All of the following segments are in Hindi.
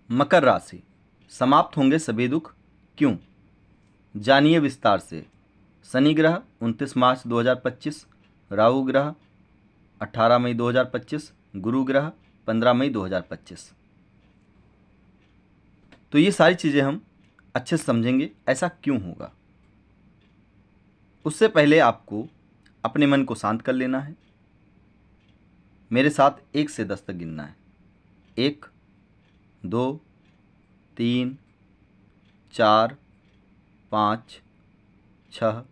मकर राशि, समाप्त होंगे सभी दुख, क्यों? जानिए विस्तार से। शनि ग्रह 29 मार्च 2025, राहु ग्रह 18 मई 2025, गुरु ग्रह 15 मई 2025। तो ये सारी चीज़ें हम अच्छे से समझेंगे ऐसा क्यों होगा। उससे पहले आपको अपने मन को शांत कर लेना है। मेरे साथ 1 से 10 तक गिनना है। 1, 2, 3, 4, 5, 6,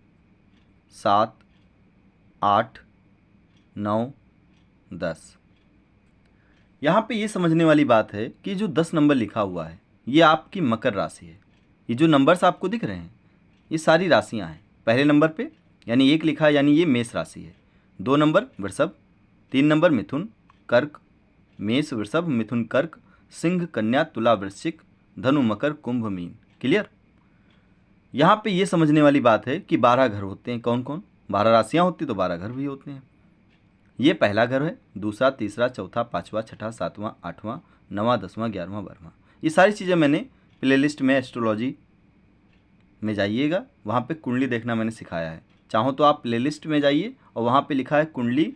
7, 8, 9, 10। यहाँ पे ये समझने वाली बात है कि जो 10 नंबर लिखा हुआ है ये आपकी मकर राशि है। ये जो नंबर्स आपको दिख रहे हैं ये सारी राशियाँ हैं। पहले नंबर पे यानी 1 लिखा है यानी ये मेष राशि है। 2 नंबर वृषभ, 3 नंबर मिथुन, कर्क, मेष, वृषभ, मिथुन, कर्क, सिंह, कन्या, तुला, वृश्चिक, धनु, मकर, कुंभ, मीन। क्लियर? यहाँ पे ये समझने वाली बात है कि 12 घर होते हैं। कौन कौन? 12 राशियाँ होती तो 12 घर भी होते हैं। ये पहला घर है, दूसरा, तीसरा, चौथा, पाँचवा, छठा, सातवां, आठवां, नवां, 10वां, 11वां, 12वां। ये सारी चीज़ें मैंने प्लेलिस्ट में एस्ट्रोलॉजी में जाइएगा, वहाँ पे कुंडली देखना मैंने सिखाया है। चाहो तो आप प्लेलिस्ट में जाइए और वहाँ पे लिखा है कुंडली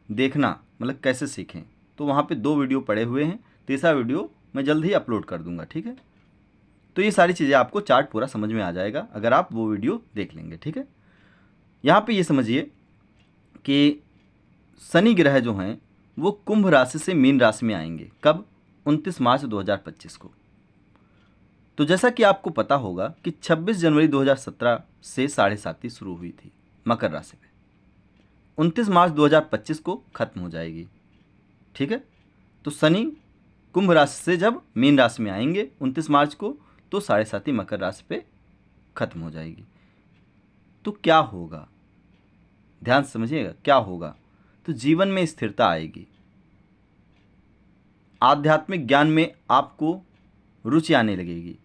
देखना, मतलब कैसे सीखें। तो वहाँ पे 2 वीडियो पड़े हुए हैं, तीसरा वीडियो मैं जल्द ही अपलोड कर दूँगा। ठीक है? तो ये सारी चीज़ें आपको चार्ट पूरा समझ में आ जाएगा अगर आप वो वीडियो देख लेंगे। ठीक है? यहाँ पे ये समझिए कि शनि ग्रह जो हैं वो कुंभ राशि से मीन राशि में आएंगे। कब? 29 मार्च 2025 को। तो जैसा कि आपको पता होगा कि 26 जनवरी 2017 से साढ़े साती शुरू हुई थी मकर राशि पे, 29 मार्च 2025 को खत्म हो जाएगी। ठीक है? तो शनि कुंभ राशि से जब मीन राशि में आएंगे 29 मार्च को, तो साढ़े साती मकर राशि पे खत्म हो जाएगी। तो क्या होगा? ध्यान से समझिएगा क्या होगा। तो जीवन में स्थिरता आएगी, आध्यात्मिक ज्ञान में आपको रुचि आने लगेगी।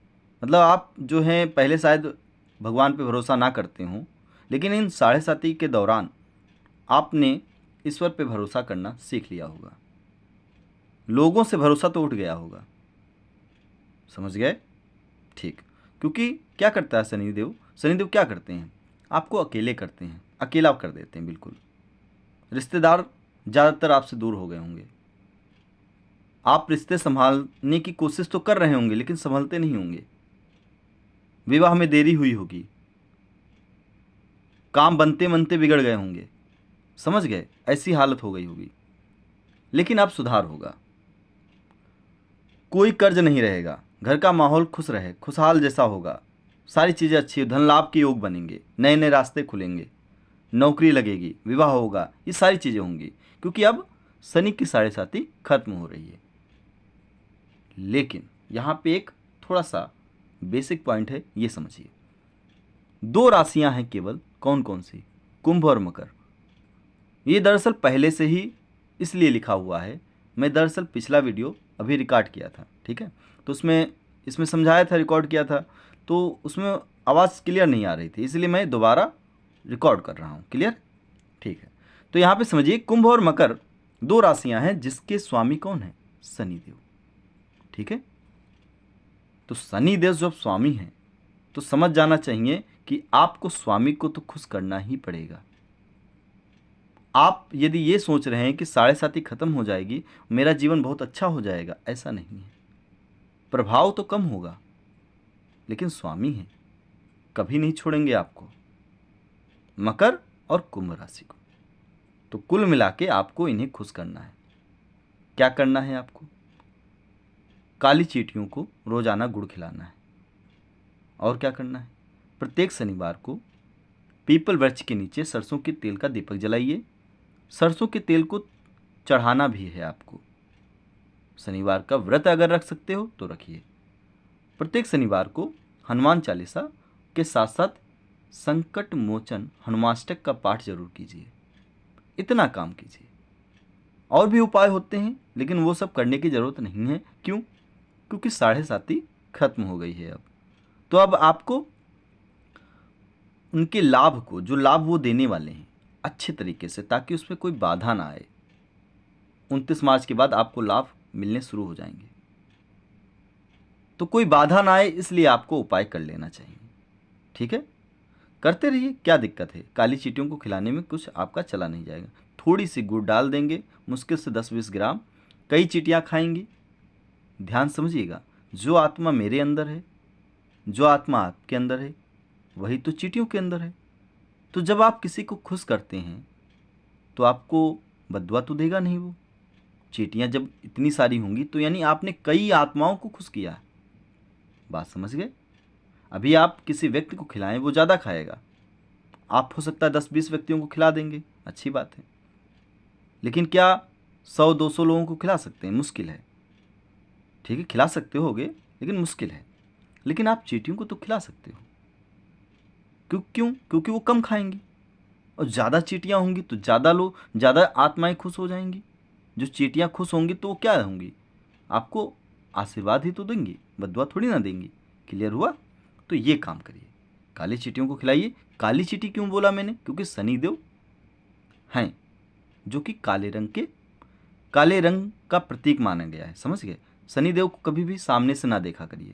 मतलब आप जो हैं पहले शायद भगवान पे भरोसा ना करते हों, लेकिन इन साढ़े साती के दौरान आपने ईश्वर पे भरोसा करना सीख लिया होगा। लोगों से भरोसा तो उठ गया होगा। समझ गए? ठीक। क्योंकि क्या करता है शनिदेव? शनिदेव क्या करते हैं? आपको अकेले करते हैं, अकेला कर देते हैं बिल्कुल। रिश्तेदार ज़्यादातर आपसे दूर हो गए होंगे। आप रिश्ते संभालने की कोशिश तो कर रहे होंगे लेकिन संभलते नहीं होंगे। विवाह में देरी हुई होगी, काम बनते बनते बिगड़ गए होंगे। समझ गए? ऐसी हालत हो गई होगी। लेकिन अब सुधार होगा, कोई कर्ज नहीं रहेगा, घर का माहौल खुश रहे, खुशहाल जैसा होगा, सारी चीज़ें अच्छी, धन लाभ के योग बनेंगे, नए नए रास्ते खुलेंगे, नौकरी लगेगी, विवाह होगा, ये सारी चीज़ें होंगी। क्योंकि अब शनि की साढ़े साती खत्म हो रही है। लेकिन यहाँ पे एक थोड़ा सा बेसिक पॉइंट है, ये समझिए। 2 राशियां हैं केवल। कौन कौन सी? कुंभ और मकर। ये दरअसल पहले से ही इसलिए लिखा हुआ है, मैं दरअसल पिछला वीडियो अभी रिकॉर्ड किया था। ठीक है? तो उसमें इसमें समझाया था, रिकॉर्ड किया था, तो उसमें आवाज़ क्लियर नहीं आ रही थी, इसलिए मैं दोबारा रिकॉर्ड कर रहा हूँ। क्लियर? ठीक है। तो यहाँ पे समझिए, कुंभ और मकर 2 राशियां हैं जिसके स्वामी कौन है? शनिदेव। ठीक है? तो शनिदेव जब स्वामी हैं तो समझ जाना चाहिए कि आपको स्वामी को तो खुश करना ही पड़ेगा। आप यदि ये सोच रहे हैं कि साढ़े साती खत्म हो जाएगी, मेरा जीवन बहुत अच्छा हो जाएगा, ऐसा नहीं है। प्रभाव तो कम होगा लेकिन स्वामी हैं, कभी नहीं छोड़ेंगे आपको, मकर और कुंभ राशि को। तो कुल मिला के आपको इन्हें खुश करना है। क्या करना है आपको? काली चींटियों को रोजाना गुड़ खिलाना है। और क्या करना है? प्रत्येक शनिवार को पीपल वृक्ष के नीचे सरसों के तेल का दीपक जलाइए। सरसों के तेल को चढ़ाना भी है आपको। शनिवार का व्रत अगर रख सकते हो तो रखिए। प्रत्येक शनिवार को हनुमान चालीसा के साथ साथ संकट मोचन हनुमाष्टक का पाठ जरूर कीजिए। इतना काम कीजिए। और भी उपाय होते हैं लेकिन वो सब करने की ज़रूरत नहीं है। क्यों? क्योंकि साढ़े साती खत्म हो गई है अब। तो अब आपको उनके लाभ को, जो लाभ वो देने वाले हैं, अच्छे तरीके से, ताकि उसमें कोई बाधा ना आए। 29 मार्च के बाद आपको लाभ मिलने शुरू हो जाएंगे। तो कोई बाधा ना आए इसलिए आपको उपाय कर लेना चाहिए। ठीक है, करते रहिए, क्या दिक्कत है। काली चींटियों को खिलाने में कुछ आपका चला नहीं जाएगा। थोड़ी सी गुड़ डाल देंगे, मुश्किल से 10-20 ग्राम, कई चींटियाँ खाएंगी। ध्यान समझिएगा, जो आत्मा मेरे अंदर है, जो आत्मा आपके अंदर है, वही तो चींटियों के अंदर है। तो जब आप किसी को खुश करते हैं तो आपको बद्दुआ तो देगा नहीं वो। चींटियाँ जब इतनी सारी होंगी तो यानी आपने कई आत्माओं को खुश किया है। बात समझ गए। अभी आप किसी व्यक्ति को खिलाएं, वो ज़्यादा खाएगा, आप हो सकता है 10-20 व्यक्तियों को खिला देंगे, अच्छी बात है। लेकिन क्या 100-200 लोगों को खिला सकते हैं? मुश्किल है। ठीक है, खिला सकते होगे लेकिन मुश्किल है। लेकिन आप चींटियों को तो खिला सकते हो। क्यों? क्योंकि वो कम खाएंगी, और ज़्यादा चींटियाँ होंगी तो ज़्यादा आत्माएं खुश हो जाएंगी। जो चींटियाँ खुश होंगी तो वो क्या होंगी? आपको आशीर्वाद ही तो देंगी, बद्दुआ थोड़ी ना देंगी। क्लियर हुआ? तो ये काम करिए, काली चींटियों को खिलाइए। काली चींटी क्यों बोला मैंने? क्योंकि शनिदेव हैं जो कि काले रंग का प्रतीक माना गया है। समझ गए? शनिदेव को कभी भी सामने से ना देखा करिए,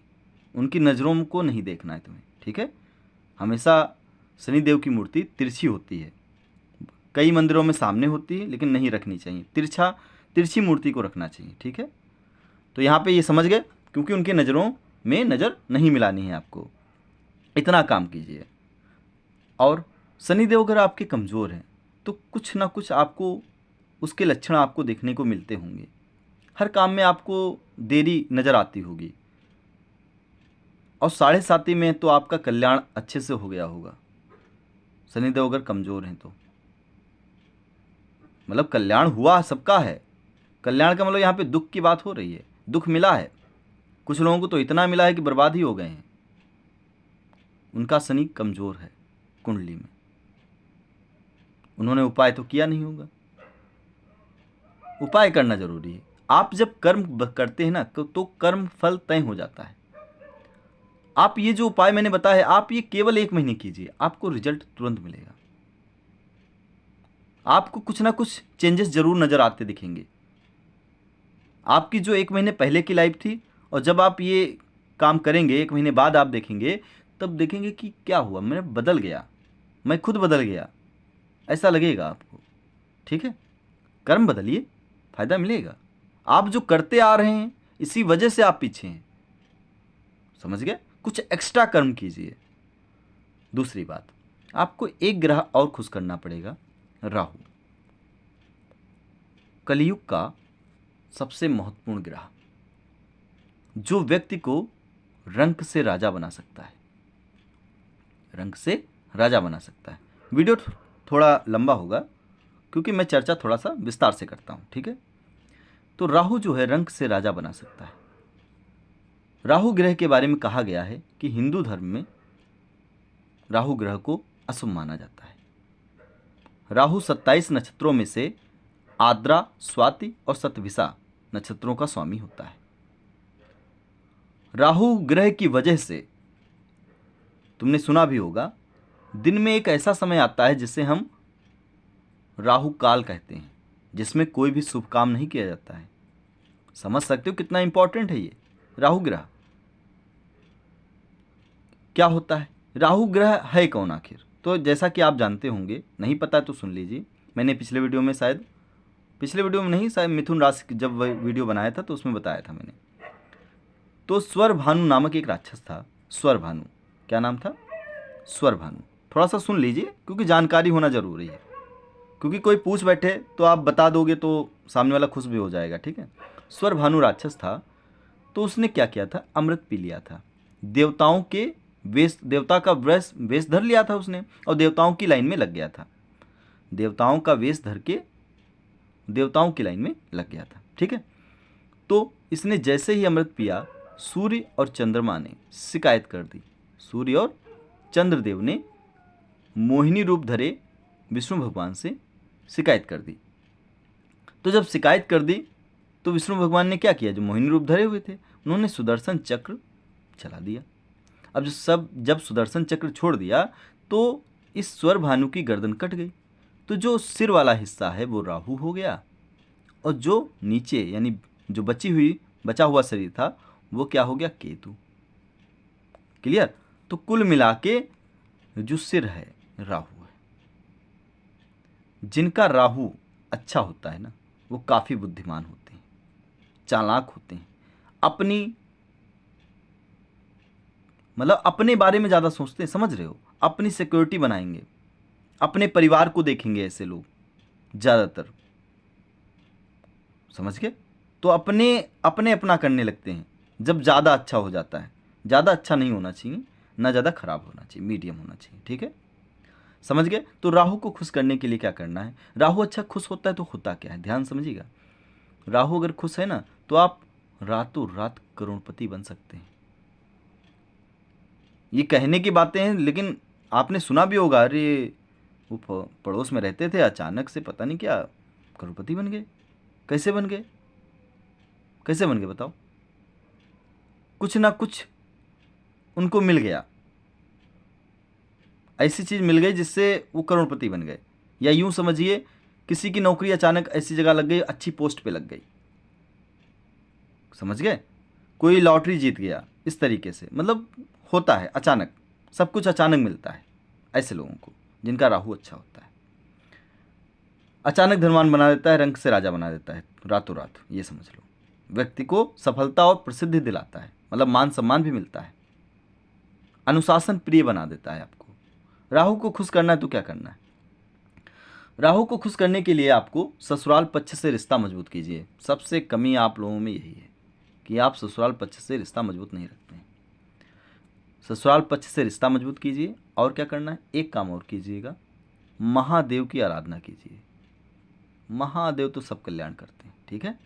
उनकी नज़रों को नहीं देखना है तुम्हें। ठीक है, हमेशा शनिदेव की मूर्ति तिरछी होती है। कई मंदिरों में सामने होती है लेकिन नहीं रखनी चाहिए, तिरछी मूर्ति को रखना चाहिए। ठीक है, तो यहाँ पे ये समझ गए, क्योंकि उनकी नज़रों में नज़र नहीं मिलानी है आपको। इतना काम कीजिए। और शनिदेव अगर आपके कमज़ोर हैं तो कुछ ना कुछ आपको उसके लक्षण आपको देखने को मिलते होंगे। हर काम में आपको देरी नज़र आती होगी, और 7.5 में तो आपका कल्याण अच्छे से हो गया होगा। शनिदेव अगर कमज़ोर हैं तो मतलब कल्याण हुआ सबका है। कल्याण का मतलब यहाँ पे दुख की बात हो रही है। दुख मिला है, कुछ लोगों को तो इतना मिला है कि बर्बाद ही हो गए हैं। उनका शनि कमज़ोर है कुंडली में, उन्होंने उपाय तो किया नहीं होगा। उपाय करना जरूरी है। आप जब कर्म करते हैं ना तो कर्म फल तय हो जाता है। आप ये जो उपाय मैंने बताया है, आप ये केवल 1 महीने कीजिए, आपको रिजल्ट तुरंत मिलेगा। आपको कुछ ना कुछ चेंजेस जरूर नजर आते दिखेंगे। आपकी जो 1 महीने पहले की लाइफ थी, और जब आप ये काम करेंगे 1 महीने बाद आप देखेंगे, तब देखेंगे कि क्या हुआ, मैं बदल गया, मैं खुद बदल गया, ऐसा लगेगा आपको। ठीक है, कर्म बदलिए, फायदा मिलेगा। आप जो करते आ रहे हैं इसी वजह से आप पीछे हैं। समझ गए? कुछ एक्स्ट्रा कर्म कीजिए। दूसरी बात, आपको एक ग्रह और खुश करना पड़ेगा, राहु। कलयुग का सबसे महत्वपूर्ण ग्रह, जो व्यक्ति को रंक से राजा बना सकता है, रंक से राजा बना सकता है। वीडियो थोड़ा लंबा होगा क्योंकि मैं चर्चा थोड़ा सा विस्तार से करता हूँ। ठीक है, तो राहु जो है रंक से राजा बना सकता है। राहु ग्रह के बारे में कहा गया है कि हिंदू धर्म में राहु ग्रह को अशुभ माना जाता है। राहु 27 नक्षत्रों में से आद्रा, स्वाति और शतभिषा नक्षत्रों का स्वामी होता है। राहु ग्रह की वजह से तुमने सुना भी होगा, दिन में एक ऐसा समय आता है जिसे हम राहु काल कहते हैं, जिसमें कोई भी शुभ काम नहीं किया जाता है। समझ सकते हो कितना इंपॉर्टेंट है ये राहु ग्रह। क्या होता है राहु ग्रह, है कौन आखिर? तो जैसा कि आप जानते होंगे, नहीं पता तो सुन लीजिए। मैंने पिछले वीडियो में नहीं, शायद मिथुन राशि जब वह वीडियो बनाया था तो उसमें बताया था मैंने। तो स्वर भानु नामक एक राक्षस था। स्वर भानु, क्या नाम था? स्वर भानु। थोड़ा सा सुन लीजिए क्योंकि जानकारी होना जरूरी है, क्योंकि कोई पूछ बैठे तो आप बता दोगे तो सामने वाला खुश भी हो जाएगा। ठीक है, स्वर भानु राक्षस था, तो उसने क्या किया था? अमृत पी लिया था। देवता का वेश धर लिया था उसने, और देवताओं की लाइन में लग गया था। देवताओं का वेश धर के देवताओं की लाइन में लग गया था। ठीक है, तो इसने जैसे ही अमृत पिया, सूर्य और चंद्रमा ने शिकायत कर दी। सूर्य और चंद्रदेव ने मोहिनी रूप धरे विष्णु भगवान से शिकायत कर दी। तो जब शिकायत कर दी तो विष्णु भगवान ने क्या किया? जो मोहिनी रूप धरे हुए थे, उन्होंने सुदर्शन चक्र चला दिया। अब जब सुदर्शन चक्र छोड़ दिया तो इस स्वर भानु की गर्दन कट गई। तो जो सिर वाला हिस्सा है वो राहु हो गया, और जो नीचे यानी जो बचा हुआ शरीर था वो क्या हो गया? केतु। क्लियर। तो कुल मिला के जो सिर है राहु है। जिनका राहु अच्छा होता है ना, वो काफ़ी बुद्धिमान होते हैं, चालाक होते हैं, अपनी मतलब अपने बारे में ज़्यादा सोचते हैं, समझ रहे हो, अपनी सिक्योरिटी बनाएंगे, अपने परिवार को देखेंगे ऐसे लोग ज़्यादातर, समझ गए। तो अपने अपने अपना करने लगते हैं जब ज़्यादा अच्छा हो जाता है। ज़्यादा अच्छा नहीं होना चाहिए, ना ज़्यादा खराब होना चाहिए, मीडियम होना चाहिए, ठीक है, समझ गए। तो राहु को खुश करने के लिए क्या करना है, राहु अच्छा खुश होता है तो होता क्या है, ध्यान समझिएगा। राहु अगर खुश है ना, तो आप रातों रात करोड़पति बन सकते हैं। ये कहने की बातें हैं, लेकिन आपने सुना भी होगा, अरे वो पड़ोस में रहते थे, अचानक से पता नहीं क्या करोड़पति बन गए। कैसे बन गए, कैसे बन गए बताओ। कुछ ना कुछ उनको मिल गया, ऐसी चीज़ मिल गई जिससे वो करोड़पति बन गए। या यूं समझिए, किसी की नौकरी अचानक ऐसी जगह लग गई, अच्छी पोस्ट पे लग गई, समझ गए। कोई लॉटरी जीत गया, इस तरीके से, मतलब होता है अचानक, सब कुछ अचानक मिलता है ऐसे लोगों को जिनका राहु अच्छा होता है। अचानक धनवान बना देता है, रंग से राजा बना देता है रातों रात, ये समझ लो। व्यक्ति को सफलता और प्रसिद्धि दिलाता है, मतलब मान सम्मान भी मिलता है, अनुशासन प्रिय बना देता है आपको। राहु को खुश करना है तो क्या करना है, राहु को खुश करने के लिए आपको ससुराल पक्ष से रिश्ता मजबूत कीजिए। सबसे कमी आप लोगों में यही है कि आप ससुराल पक्ष से रिश्ता मजबूत नहीं रखते हैं। ससुराल पक्ष से रिश्ता मजबूत कीजिए। और क्या करना है, एक काम और कीजिएगा, महादेव की आराधना कीजिए। महादेव तो सब कल्याण करते हैं, ठीक है।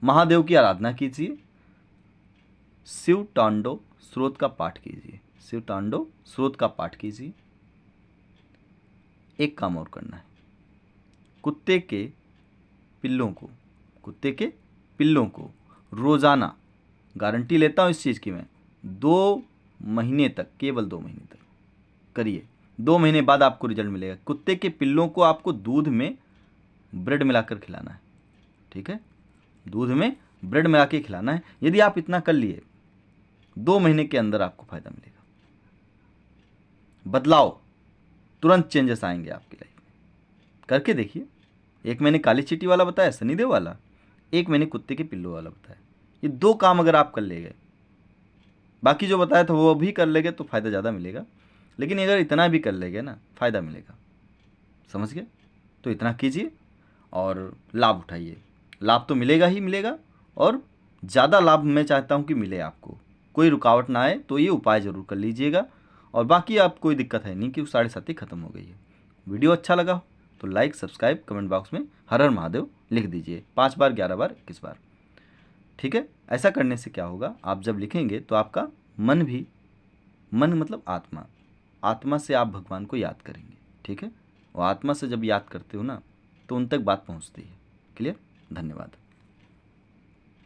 महादेव की आराधना कीजिए, शिव तांडव स्रोत का पाठ कीजिए, शिव तांडव स्रोत का पाठ कीजिए। एक काम और करना है, कुत्ते के पिल्लों को, कुत्ते के पिल्लों को रोज़ाना, गारंटी लेता हूँ इस चीज़ की मैं, 2 महीने तक, केवल 2 महीने तक करिए। 2 महीने बाद आपको रिजल्ट मिलेगा। कुत्ते के पिल्लों को आपको दूध में ब्रेड मिलाकर खिलाना है, ठीक है, दूध में ब्रेड मिला के खिलाना है। यदि आप इतना कर लिए, 2 महीने के अंदर आपको फायदा मिलेगा, बदलाव, तुरंत चेंजेस आएंगे आपकी लाइफ में। करके देखिए। एक मैंने काली चींटी वाला बताया, शनिदेव वाला, एक मैंने कुत्ते के पिल्लों वाला बताया। ये 2 काम अगर आप कर ले गए, बाकी जो बताया था वो भी कर लेंगे तो फ़ायदा ज़्यादा मिलेगा, लेकिन अगर इतना भी कर लेंगे ना, फ़ायदा मिलेगा, समझ गए। तो इतना कीजिए और लाभ उठाइए। लाभ तो मिलेगा ही मिलेगा, और ज़्यादा लाभ मैं चाहता हूँ कि मिले आपको, कोई रुकावट ना आए। तो ये उपाय ज़रूर कर लीजिएगा। और बाकी आप कोई दिक्कत है नहीं कि 7:30 ख़त्म हो गई है। वीडियो अच्छा लगा हो तो लाइक, सब्सक्राइब, कमेंट बॉक्स में हर हर महादेव लिख दीजिए, 5 बार, 11 बार, 21 बार, ठीक है। ऐसा करने से क्या होगा, आप जब लिखेंगे तो आपका मन भी, मन मतलब आत्मा, आत्मा से आप भगवान को याद करेंगे, ठीक है। और आत्मा से जब याद करते हो ना, तो उन तक बात पहुंचती है। क्लियर। धन्यवाद।